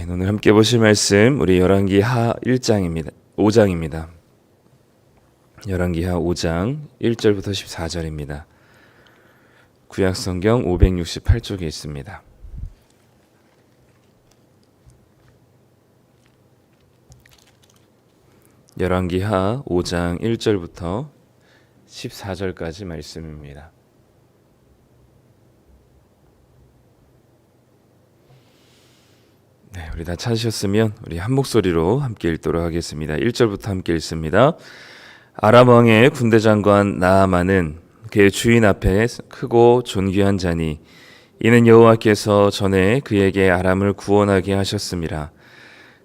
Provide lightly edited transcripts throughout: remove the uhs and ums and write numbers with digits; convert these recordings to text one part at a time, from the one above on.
오늘 함께 보실 말씀 우리 열왕기하 1장입니다. 5장입니다. 열왕기하 5장 1절부터 14절입니다. 구약성경 568쪽에 있습니다. 열왕기하 5장 1절부터 14절까지 말씀입니다. 네, 우리 다 찾으셨으면 우리 한 목소리로 함께 읽도록 하겠습니다. 1절부터 함께 읽습니다. 아람 왕의 군대 장관 나아만은 그의 주인 앞에 크고 존귀한 자니 이는 여호와께서 전에 그에게 아람을 구원하게 하셨음이라.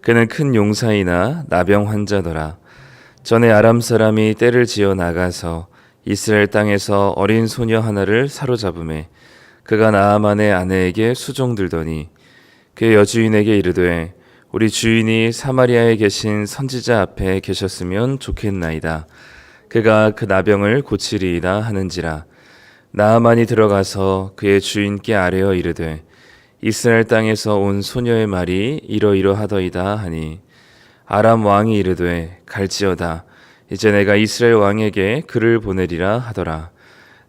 그는 큰 용사이나 나병 환자더라. 전에 아람 사람이 떼를 지어 나가서 이스라엘 땅에서 어린 소녀 하나를 사로잡음에 그가 나아만의 아내에게 수종들더니 그의 여주인에게 이르되 우리 주인이 사마리아에 계신 선지자 앞에 계셨으면 좋겠나이다. 그가 그 나병을 고치리이다 하는지라. 나아만이 들어가서 그의 주인께 아뢰어 이르되 이스라엘 땅에서 온 소녀의 말이 이러이러하더이다 하니 아람 왕이 이르되 갈지어다. 이제 내가 이스라엘 왕에게 글을 보내리라 하더라.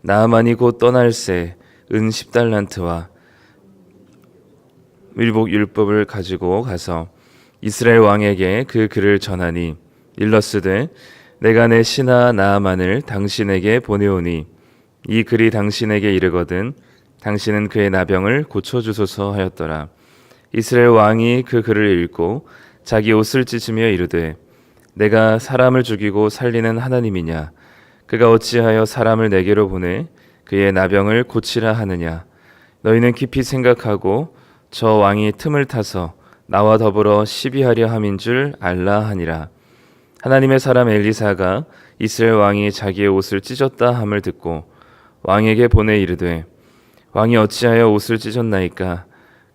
나아만이 곧 떠날새 은 10달란트와 밀복 율법을 가지고 가서 이스라엘 왕에게 그 글을 전하니 일러스되 내가 내 신하 나아만을 당신에게 보내오니 이 글이 당신에게 이르거든 당신은 그의 나병을 고쳐주소서 하였더라. 이스라엘 왕이 그 글을 읽고 자기 옷을 찢으며 이르되 내가 사람을 죽이고 살리는 하나님이냐? 그가 어찌하여 사람을 내게로 보내 그의 나병을 고치라 하느냐? 너희는 깊이 생각하고 저 왕이 틈을 타서 나와 더불어 시비하려 함인 줄 알라 하니라. 하나님의 사람 엘리사가 이스라엘 왕이 자기의 옷을 찢었다 함을 듣고 왕에게 보내 이르되 왕이 어찌하여 옷을 찢었나이까?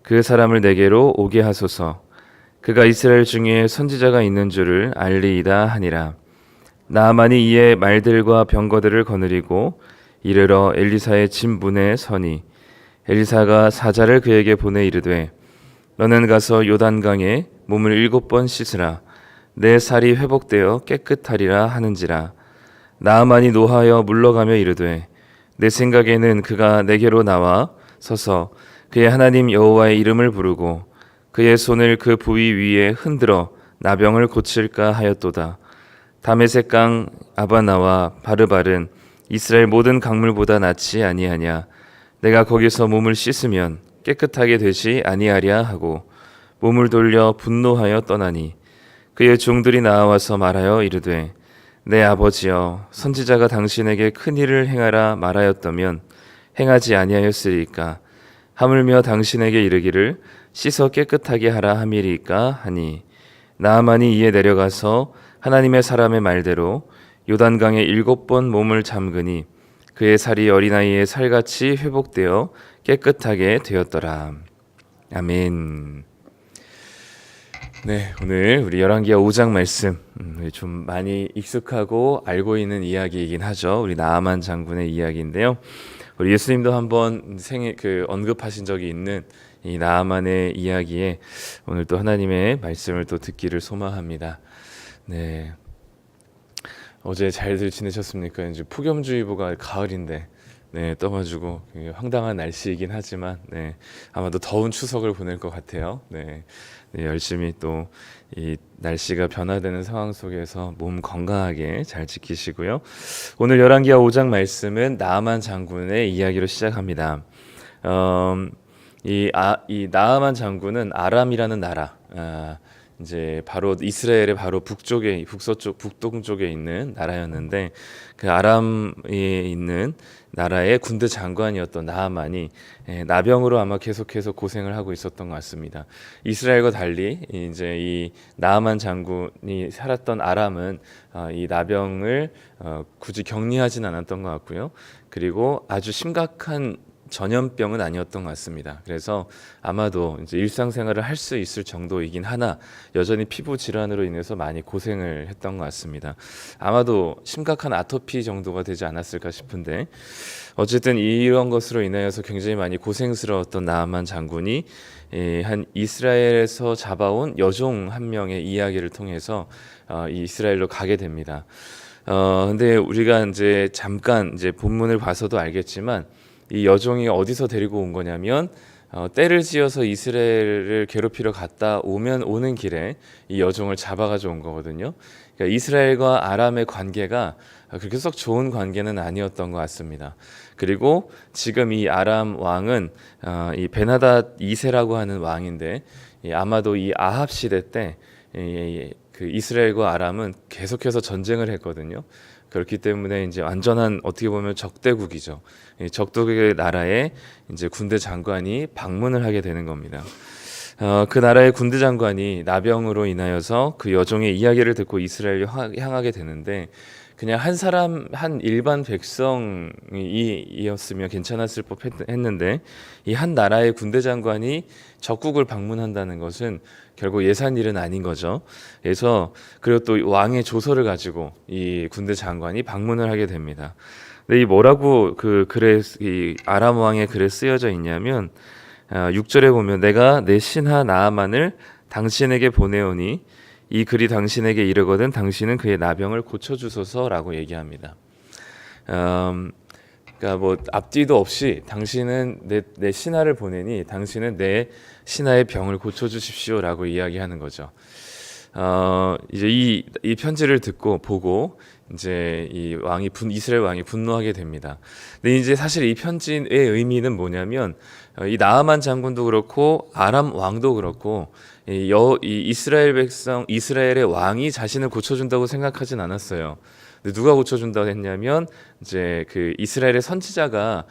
그 사람을 내게로 오게 하소서. 그가 이스라엘 중에 선지자가 있는 줄을 알리이다 하니라. 나아만이 이에 말들과 병거들을 거느리고 이르러 엘리사의 집 문에 서니 엘리사가 사자를 그에게 보내 이르되 너는 가서 요단강에 몸을 7번 씻으라. 내 살이 회복되어 깨끗하리라 하는지라. 나아만이 노하여 물러가며 이르되 내 생각에는 그가 내게로 나와 서서 그의 하나님 여호와의 이름을 부르고 그의 손을 그 부위 위에 흔들어 나병을 고칠까 하였도다. 다메섹강 아바나와 바르발은 이스라엘 모든 강물보다 낫지 아니하냐. 내가 거기서 몸을 씻으면 깨끗하게 되지 아니하랴 하고 몸을 돌려 분노하여 떠나니 그의 종들이 나와서 말하여 이르되 내 아버지여 선지자가 당신에게 큰 일을 행하라 말하였다면 행하지 아니하였으리까? 하물며 당신에게 이르기를 씻어 깨끗하게 하라 함이리까 하니 나아만이 이에 내려가서 하나님의 사람의 말대로 요단강에 7번 몸을 잠그니 그의 살이 어린아이의 살같이 회복되어 깨끗하게 되었더라. 아멘. 네, 오늘 우리 열왕기하 5장 말씀 좀 많이 익숙하고 알고 있는 이야기이긴 하죠. 우리 나아만 장군의 이야기인데요. 우리 예수님도 한번 언급하신 적이 있는 이 나아만의 이야기에 오늘 또 하나님의 말씀을 또 듣기를 소망합니다. 네. 어제 잘들 지내셨습니까? 이제 폭염주의보가 가을인데 떠가지고 황당한 날씨이긴 하지만 아마도 더운 추석을 보낼 것 같아요. 열심히 또 이 날씨가 변화되는 상황 속에서 몸 건강하게 잘 지키시고요. 오늘 열왕기하 5장 말씀은 나아만 장군의 이야기로 시작합니다. 이 나아만 장군은 아람이라는 나라, 이제 바로 이스라엘의 바로 북동쪽에 있는 나라였는데 그 아람에 있는 나라의 군대 장관이었던 나아만이 나병으로 아마 계속해서 고생을 하고 있었던 것 같습니다. 이스라엘과 달리 이제 이 나아만 장군이 살았던 아람은 이 나병을 굳이 격리하진 않았던 것 같고요. 그리고 아주 심각한 전염병은 아니었던 것 같습니다. 그래서 아마도 이제 일상생활을 할 수 있을 정도이긴 하나 여전히 피부 질환으로 인해서 많이 고생을 했던 것 같습니다. 아마도 심각한 아토피 정도가 되지 않았을까 싶은데 어쨌든 이런 것으로 인하여서 굉장히 많이 고생스러웠던 나아만 장군이 한 이스라엘에서 잡아온 여종 한 명의 이야기를 통해서 이 이스라엘로 가게 됩니다. 근데 우리가 이제 잠깐 이제 본문을 봐서도 알겠지만 이 여종이 어디서 데리고 온 거냐면 때를 지어서 이스라엘을 괴롭히러 갔다 오는 길에 이 여종을 잡아가지고 온 거거든요. 그러니까 이스라엘과 아람의 관계가 그렇게 썩 좋은 관계는 아니었던 것 같습니다. 그리고 지금 이 아람 왕은 이 베나닷 2세라고 하는 왕인데 아마도 이 아합 시대 때 그 이스라엘과 아람은 계속해서 전쟁을 했거든요. 그렇기 때문에 이제 완전한 어떻게 보면 적대국이죠. 적대국의 나라에 이제 군대 장관이 방문을 하게 되는 겁니다. 그 나라의 군대 장관이 나병으로 인하여서 그 여종의 이야기를 듣고 이스라엘로 향하게 되는데 그냥 한 사람 한 일반 백성이었으면 괜찮았을 법했는데 이 한 나라의 군대 장관이 적국을 방문한다는 것은 결국 예산 일은 아닌 거죠. 그래서 그리고 또 왕의 조서를 가지고 이 군대 장관이 방문을 하게 됩니다. 근데 이 뭐라고 이 아람 왕의 글에 쓰여져 있냐면 6절에 보면 내가 내 신하 나아만을 당신에게 보내오니 이 글이 당신에게 이르거든 당신은 그의 나병을 고쳐주소서라고 얘기합니다. 그러니까 뭐 앞뒤도 없이 당신은 내 신하를 보내니 당신은 내 신하의 병을 고쳐주십시오라고 이야기하는 거죠. 이제 이 편지를 듣고 보고 이제 이스라엘 왕이 분노하게 됩니다. 근데 이제 사실 이 편지의 의미는 뭐냐면 이 나아만 장군도 그렇고 아람 왕도 그렇고 이 이스라엘 백성 이스라엘의 왕이 자신을 고쳐준다고 생각하진 않았어요. 근데 누가 고쳐준다고 했냐면 이제 그 이스라엘의 선지자가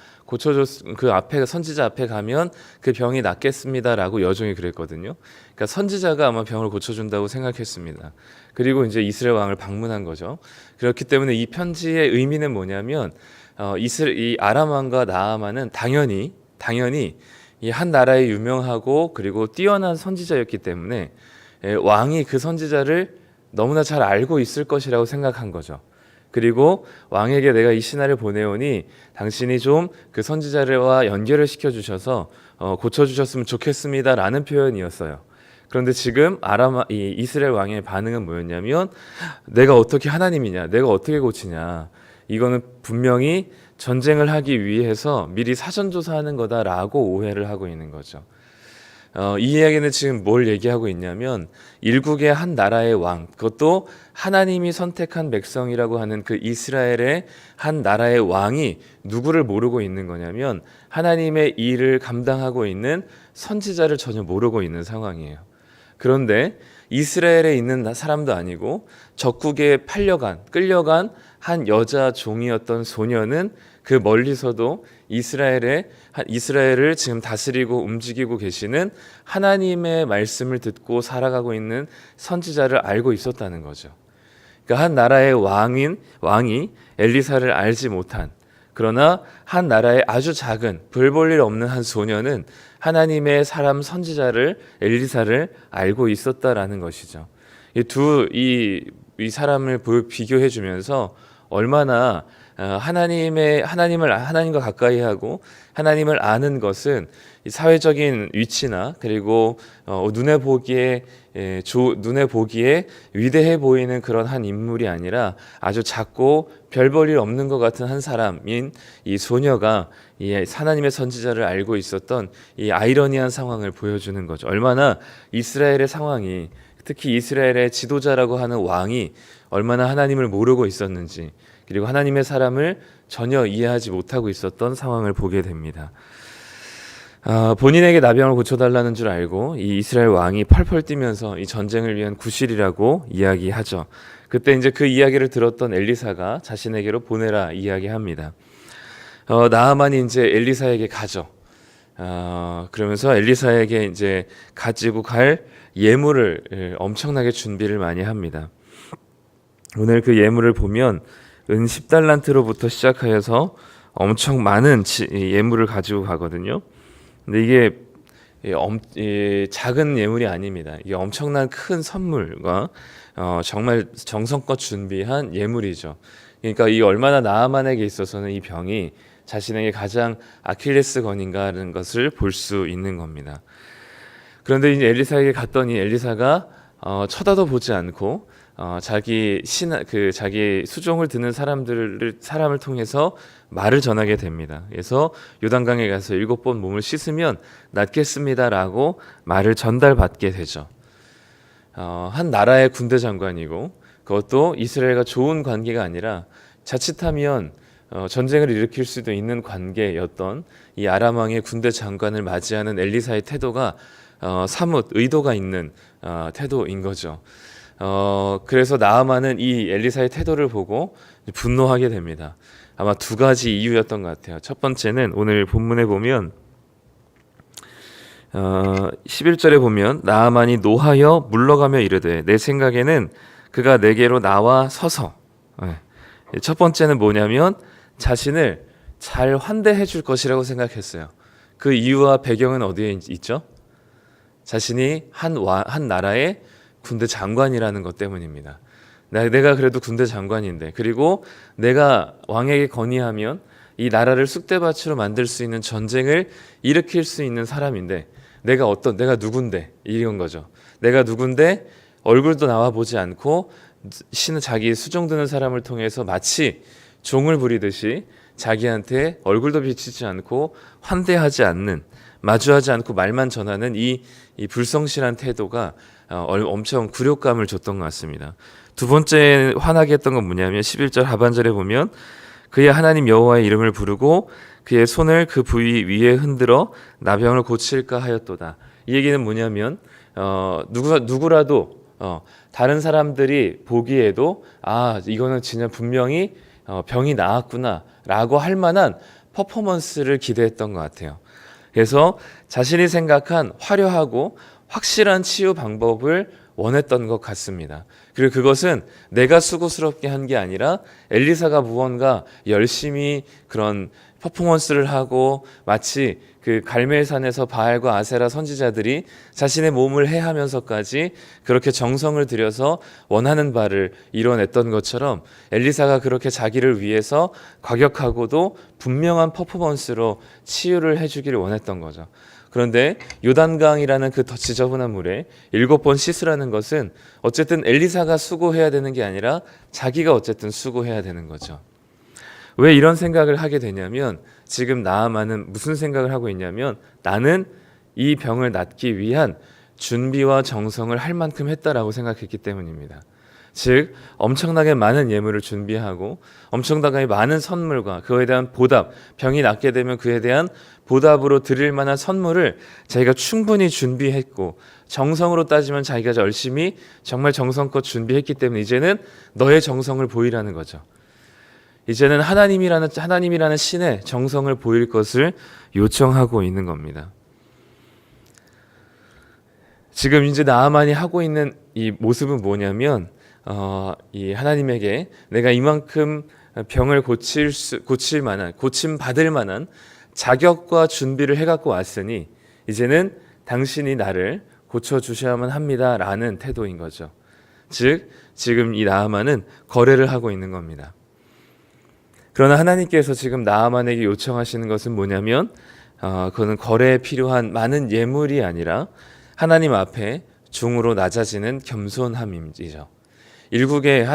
선지자 앞에 가면 그 병이 낫겠습니다라고 여종이 그랬거든요. 그러니까 선지자가 아마 병을 고쳐준다고 생각했습니다. 그리고 이제 이스라엘 왕을 방문한 거죠. 그렇기 때문에 이 편지의 의미는 뭐냐면 이 아람 왕과 나아만은 당연히 이 한 나라의 유명하고 그리고 뛰어난 선지자였기 때문에 왕이 그 선지자를 너무나 잘 알고 있을 것이라고 생각한 거죠. 그리고 왕에게 내가 이 신하를 보내오니 당신이 좀 그 선지자와 연결을 시켜주셔서 고쳐주셨으면 좋겠습니다라는 표현이었어요. 그런데 지금 이 이스라엘 왕의 반응은 뭐였냐면 내가 어떻게 하나님이냐, 내가 어떻게 고치냐, 이거는 분명히 전쟁을 하기 위해서 미리 사전조사하는 거다라고 오해를 하고 있는 거죠. 이 이야기는 지금 뭘 얘기하고 있냐면 일국의 한 나라의 왕, 그것도 하나님이 선택한 백성이라고 하는 그 이스라엘의 한 나라의 왕이 누구를 모르고 있는 거냐면 하나님의 일을 감당하고 있는 선지자를 전혀 모르고 있는 상황이에요. 그런데 이스라엘에 있는 사람도 아니고 적국에 끌려간 한 여자 종이었던 소녀는 그 멀리서도 이스라엘을 지금 다스리고 움직이고 계시는 하나님의 말씀을 듣고 살아가고 있는 선지자를 알고 있었다는 거죠. 그러니까 한 나라의 왕이 엘리사를 알지 못한, 그러나 한 나라의 아주 작은 별 볼 일 없는 한 소녀는 하나님의 사람 선지자를 엘리사를 알고 있었다라는 것이죠. 이 사람을 비교해 주면서 얼마나 하나님과 가까이 하고 하나님을 아는 것은 사회적인 위치나 그리고 눈에 보기에 위대해 보이는 그런 한 인물이 아니라 아주 작고 별 볼 일 없는 것 같은 한 사람인 이 소녀가 이 하나님의 선지자를 알고 있었던 이 아이러니한 상황을 보여주는 거죠. 얼마나 이스라엘의 상황이, 특히 이스라엘의 지도자라고 하는 왕이 얼마나 하나님을 모르고 있었는지, 그리고 하나님의 사람을 전혀 이해하지 못하고 있었던 상황을 보게 됩니다. 본인에게 나병을 고쳐달라는 줄 알고 이 이스라엘 왕이 펄펄 뛰면서 이 전쟁을 위한 구실이라고 이야기하죠. 그때 이제 그 이야기를 들었던 엘리사가 자신에게로 보내라 이야기합니다. 나아만이 이제 엘리사에게 가죠. 그러면서 엘리사에게 이제 가지고 갈 예물을 엄청나게 준비를 많이 합니다. 오늘 그 예물을 보면 은 10달란트로부터 시작하여서 엄청 많은 예물을 가지고 가거든요. 근데 이게 작은 예물이 아닙니다. 이게 엄청난 큰 선물과 정말 정성껏 준비한 예물이죠. 그러니까 이 얼마나 나아만에게 있어서는 이 병이 자신에게 가장 아킬레스건인가라는 것을 볼 수 있는 겁니다. 그런데 이제 엘리사에게 갔더니 엘리사가 쳐다도 보지 않고 자기 수종을 듣는 사람을 통해서 말을 전하게 됩니다. 그래서 요단강에 가서 7번 몸을 씻으면 낫겠습니다라고 말을 전달받게 되죠. 한 나라의 군대 장관이고 그것도 이스라엘과 좋은 관계가 아니라 자칫하면 전쟁을 일으킬 수도 있는 관계였던 이 아람 왕의 군대 장관을 맞이하는 엘리사의 태도가 사뭇 의도가 있는 태도인 거죠. 그래서 나아만은 이 엘리사의 태도를 보고 분노하게 됩니다. 아마 두 가지 이유였던 것 같아요. 첫 번째는 오늘 본문에 보면 11절에 보면 나아만이 노하여 물러가며 이르되 내 생각에는 그가 내게로 나와 서서 첫 번째는 뭐냐면 자신을 잘 환대해 줄 것이라고 생각했어요. 그 이유와 배경은 어디에 있죠? 자신이 한 나라의 군대 장관이라는 것 때문입니다. 내가 그래도 군대 장관인데, 그리고 내가 왕에게 건의하면 이 나라를 쑥대밭으로 만들 수 있는 전쟁을 일으킬 수 있는 사람인데 내가 누군데 이런 거죠. 내가 누군데 얼굴도 나와 보지 않고 자기 수종드는 사람을 통해서 마치 종을 부리듯이 자기한테 얼굴도 비치지 않고 환대하지 않는, 마주하지 않고 말만 전하는 이 불성실한 태도가 엄청 굴욕감을 줬던 것 같습니다. 두 번째 화나게 했던 건 뭐냐면 11절 하반절에 보면 그의 하나님 여호와의 이름을 부르고 그의 손을 그 부위 위에 흔들어 나병을 고칠까 하였도다. 이 얘기는 뭐냐면 누구라도 다른 사람들이 보기에도 이거는 진짜 분명히 병이 나았구나라고 할 만한 퍼포먼스를 기대했던 것 같아요. 그래서 자신이 생각한 화려하고 확실한 치유 방법을 원했던 것 같습니다. 그리고 그것은 내가 수고스럽게 한 게 아니라 엘리사가 무언가 열심히 그런 퍼포먼스를 하고 마치 그 갈멜산에서 바알과 아세라 선지자들이 자신의 몸을 해하면서까지 그렇게 정성을 들여서 원하는 바를 이뤄냈던 것처럼 엘리사가 그렇게 자기를 위해서 과격하고도 분명한 퍼포먼스로 치유를 해주기를 원했던 거죠. 그런데 요단강이라는 그 지저분한 물에 7번 씻으라는 것은 어쨌든 엘리사가 수고해야 되는 게 아니라 자기가 어쨌든 수고해야 되는 거죠. 왜 이런 생각을 하게 되냐면 지금 나아만은 무슨 생각을 하고 있냐면 나는 이 병을 낫기 위한 준비와 정성을 할 만큼 했다라고 생각했기 때문입니다. 즉 엄청나게 많은 예물을 준비하고 엄청나게 많은 선물과 그에 대한 보답, 병이 낫게 되면 그에 대한 보답으로 드릴 만한 선물을 자기가 충분히 준비했고 정성으로 따지면 자기가 열심히 정말 정성껏 준비했기 때문에 이제는 너의 정성을 보이라는 거죠. 이제는 하나님이라는 신의 정성을 보일 것을 요청하고 있는 겁니다. 지금 이제 나아만이 하고 있는 이 모습은 뭐냐면 이 하나님에게 내가 이만큼 병을 고칠 만한, 고침 받을 만한 자격과 준비를 해갖고 왔으니 이제는 당신이 나를 고쳐주셔야만 합니다라는 태도인 거죠. 즉 지금 이 나아만은 거래를 하고 있는 겁니다. 그러나 하나님께서 지금 나아만에게 요청하시는 것은 뭐냐면 그거는 거래에 필요한 많은 예물이 아니라 하나님 앞에 중으로 낮아지는 겸손함이죠. 일국의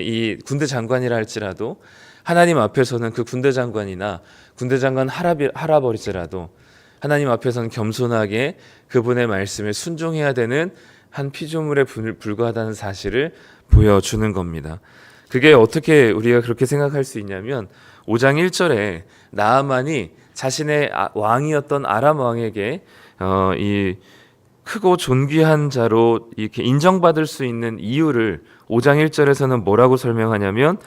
이 군대 장관이라 할지라도 하나님 앞에서는 그 군대 장관이나 군대 장관 할아버지라도 하나님 앞에서는 겸손하게 그분의 말씀에 순종해야 되는 한 피조물에 불과하다는 사실을 보여주는 겁니다. 그게 어떻게 우리가 그렇게 생각할 수 있냐면 5장 1절에 나아만이 자신의 왕이었던 아람 왕에게 이 크고 존귀한 자로 이렇게 인정받을 수 있는 이유를 5장 1절에서는 뭐라고 설명하냐면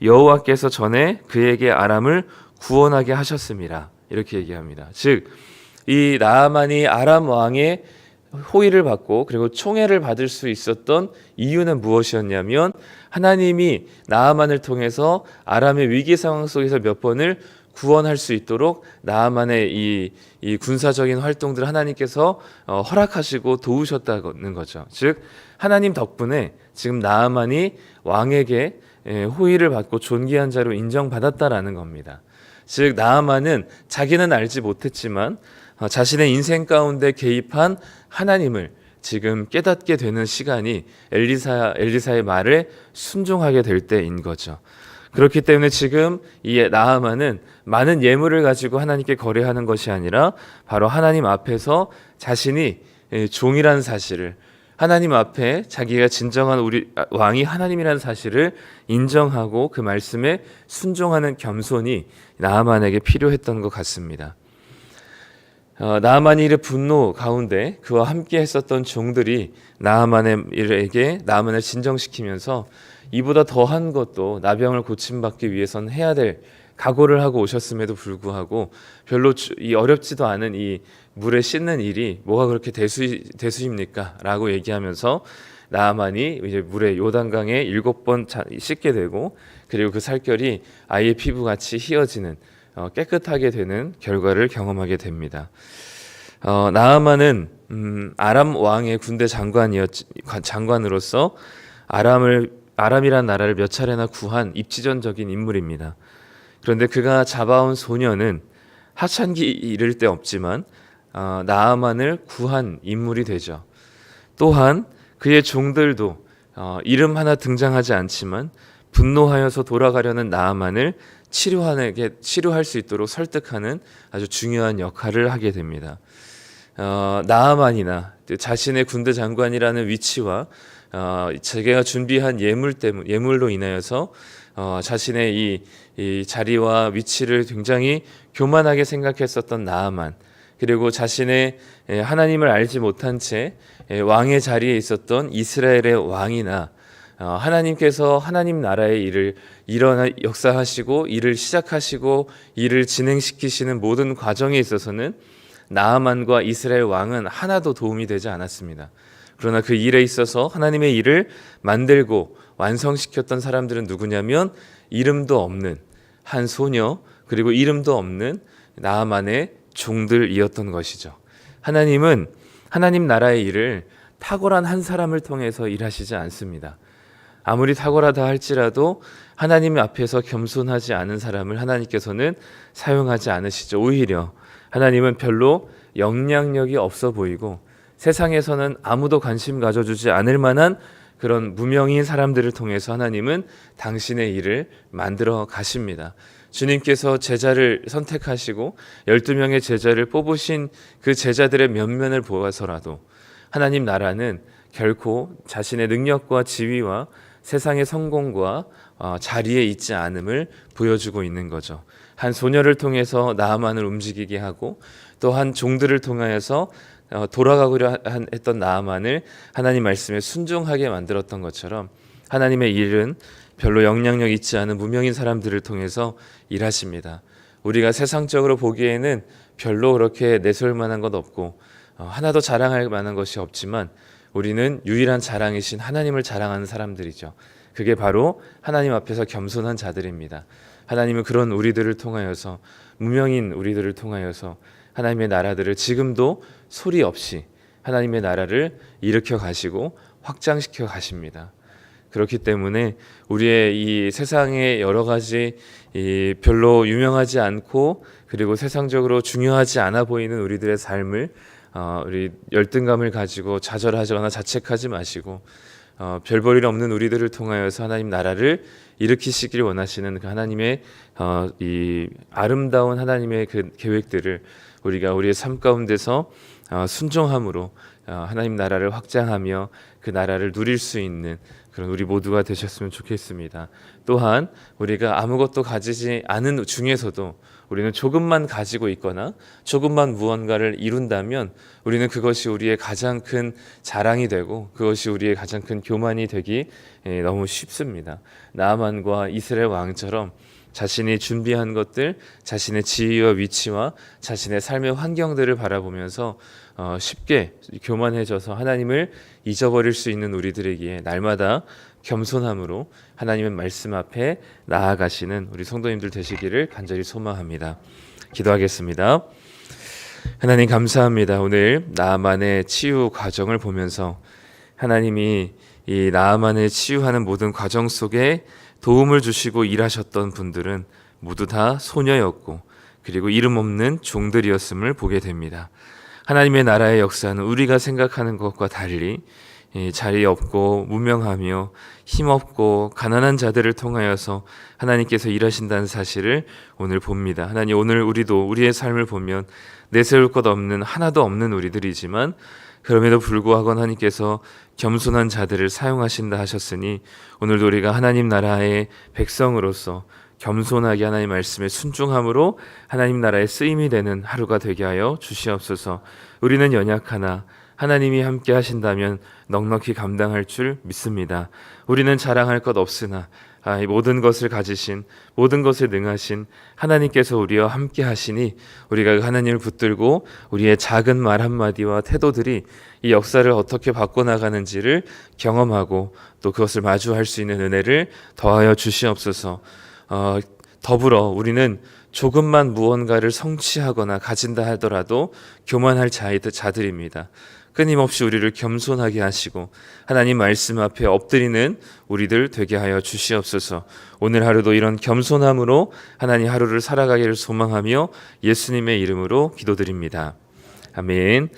여호와께서 전에 그에게 아람을 구원하게 하셨습니다. 이렇게 얘기합니다. 즉 이 나아만이 아람 왕의 호의를 받고 그리고 총애를 받을 수 있었던 이유는 무엇이었냐면 하나님이 나아만을 통해서 아람의 위기 상황 속에서 몇 번을 구원할 수 있도록 나아만의 이 군사적인 활동들을 하나님께서 허락하시고 도우셨다는 거죠. 즉 하나님 덕분에 지금 나아만이 왕에게 호의를 받고 존귀한 자로 인정받았다라는 겁니다. 즉 나아만은 자기는 알지 못했지만 자신의 인생 가운데 개입한 하나님을 지금 깨닫게 되는 시간이 엘리사의 말에 순종하게 될 때인 거죠. 그렇기 때문에 지금 이 나아만은 많은 예물을 가지고 하나님께 거래하는 것이 아니라 바로 하나님 앞에서 자신이 종이라는 사실을, 하나님 앞에 자기가 진정한 우리 왕이 하나님이라는 사실을 인정하고 그 말씀에 순종하는 겸손이 나아만에게 필요했던 것 같습니다. 나아만의 일의 분노 가운데 그와 함께 했었던 종들이 나아만을 진정시키면서 이보다 더한 것도 나병을 고침받기 위해서는 해야 될 각오를 하고 오셨음에도 불구하고 별로 어렵지도 않은 이 물에 씻는 일이 뭐가 그렇게 대수입니까? 라고 얘기하면서 나아만이 이제 물에 요단강에 7번 씻게 되고 그리고 그 살결이 아이의 피부같이 희어지는 깨끗하게 되는 결과를 경험하게 됩니다. 나아만은 아람 왕의 군대 장관으로서 아람이란 나라를 몇 차례나 구한 입지전적인 인물입니다. 그런데 그가 잡아온 소녀는 하찮기 이를 데 없지만 나아만을 구한 인물이 되죠. 또한 그의 종들도 이름 하나 등장하지 않지만 분노하여서 돌아가려는 나아만을 치료할 수 있도록 설득하는 아주 중요한 역할을 하게 됩니다. 나아만이나 자신의 군대 장관이라는 위치와 자기가 준비한 예물로 인하여서 자신의 이 자리와 위치를 굉장히 교만하게 생각했었던 나아만, 그리고 자신의 하나님을 알지 못한 채 왕의 자리에 있었던 이스라엘의 왕이나 하나님께서 하나님 나라의 일을 역사하시고 일을 시작하시고 일을 진행시키시는 모든 과정에 있어서는 나아만과 이스라엘 왕은 하나도 도움이 되지 않았습니다. 그러나 그 일에 있어서 하나님의 일을 만들고 완성시켰던 사람들은 누구냐면 이름도 없는 한 소녀, 그리고 이름도 없는 나아만의 종들이었던 것이죠. 하나님은 하나님 나라의 일을 탁월한 한 사람을 통해서 일하시지 않습니다. 아무리 탁월하다 할지라도 하나님 앞에서 겸손하지 않은 사람을 하나님께서는 사용하지 않으시죠. 오히려 하나님은 별로 영향력이 없어 보이고 세상에서는 아무도 관심 가져주지 않을 만한 그런 무명인 사람들을 통해서 하나님은 당신의 일을 만들어 가십니다. 주님께서 제자를 선택하시고 12명의 제자를 뽑으신 그 제자들의 면면을 보아서라도 하나님 나라는 결코 자신의 능력과 지위와 세상의 성공과 자리에 있지 않음을 보여주고 있는 거죠. 한 소녀를 통해서 나아만을 움직이게 하고 또 한 종들을 통하여서 돌아가고려 했던 나아만을 하나님 말씀에 순종하게 만들었던 것처럼 하나님의 일은 별로 영향력 있지 않은 무명인 사람들을 통해서 일하십니다. 우리가 세상적으로 보기에는 별로 그렇게 내세울 만한 것 없고 하나도 자랑할 만한 것이 없지만 우리는 유일한 자랑이신 하나님을 자랑하는 사람들이죠. 그게 바로 하나님 앞에서 겸손한 자들입니다. 하나님은 그런 우리들을 통하여서, 무명인 우리들을 통하여서 하나님의 나라들을 지금도 소리 없이 하나님의 나라를 일으켜 가시고 확장시켜 가십니다. 그렇기 때문에 우리의 이 세상의 여러 가지 별로 유명하지 않고 그리고 세상적으로 중요하지 않아 보이는 우리들의 삶을 우리 열등감을 가지고 좌절하거나 자책하지 마시고 별 볼 일 없는 우리들을 통하여서 하나님 나라를 일으키시길 원하시는 그 하나님의 이 아름다운 하나님의 그 계획들을 우리가 우리의 삶 가운데서 순종함으로 하나님 나라를 확장하며 그 나라를 누릴 수 있는 그런 우리 모두가 되셨으면 좋겠습니다. 또한 우리가 아무것도 가지지 않은 중에서도 우리는 조금만 가지고 있거나 조금만 무언가를 이룬다면 우리는 그것이 우리의 가장 큰 자랑이 되고 그것이 우리의 가장 큰 교만이 되기 너무 쉽습니다. 나아만과 이스라엘 왕처럼 자신이 준비한 것들, 자신의 지위와 위치와 자신의 삶의 환경들을 바라보면서 쉽게 교만해져서 하나님을 잊어버릴 수 있는 우리들에게 날마다 겸손함으로 하나님의 말씀 앞에 나아가시는 우리 성도님들 되시기를 간절히 소망합니다. 기도하겠습니다. 하나님 감사합니다. 오늘 나아만의 치유 과정을 보면서 하나님이 이 나아만을 치유하는 모든 과정 속에 도움을 주시고 일하셨던 분들은 모두 다 소녀였고 그리고 이름 없는 종들이었음을 보게 됩니다. 하나님의 나라의 역사는 우리가 생각하는 것과 달리 자리 없고 무명하며 힘없고 가난한 자들을 통하여서 하나님께서 일하신다는 사실을 오늘 봅니다. 하나님, 오늘 우리도 우리의 삶을 보면 내세울 것 없는 하나도 없는 우리들이지만 그럼에도 불구하고 하나님께서 겸손한 자들을 사용하신다 하셨으니 오늘도 우리가 하나님 나라의 백성으로서 겸손하게 하나님 말씀에 순종함으로 하나님 나라의 쓰임이 되는 하루가 되게 하여 주시옵소서. 우리는 연약하나 하나님이 함께 하신다면 넉넉히 감당할 줄 믿습니다. 우리는 자랑할 것 없으나 이 모든 것을 가지신 모든 것을 능하신 하나님께서 우리와 함께 하시니 우리가 하나님을 붙들고 우리의 작은 말 한마디와 태도들이 이 역사를 어떻게 바꿔나가는지를 경험하고 또 그것을 마주할 수 있는 은혜를 더하여 주시옵소서. 더불어 우리는 조금만 무언가를 성취하거나 가진다 하더라도 교만할 자들입니다. 끊임없이 우리를 겸손하게 하시고 하나님 말씀 앞에 엎드리는 우리들 되게 하여 주시옵소서. 오늘 하루도 이런 겸손함으로 하나님 하루를 살아가기를 소망하며 예수님의 이름으로 기도드립니다. 아멘.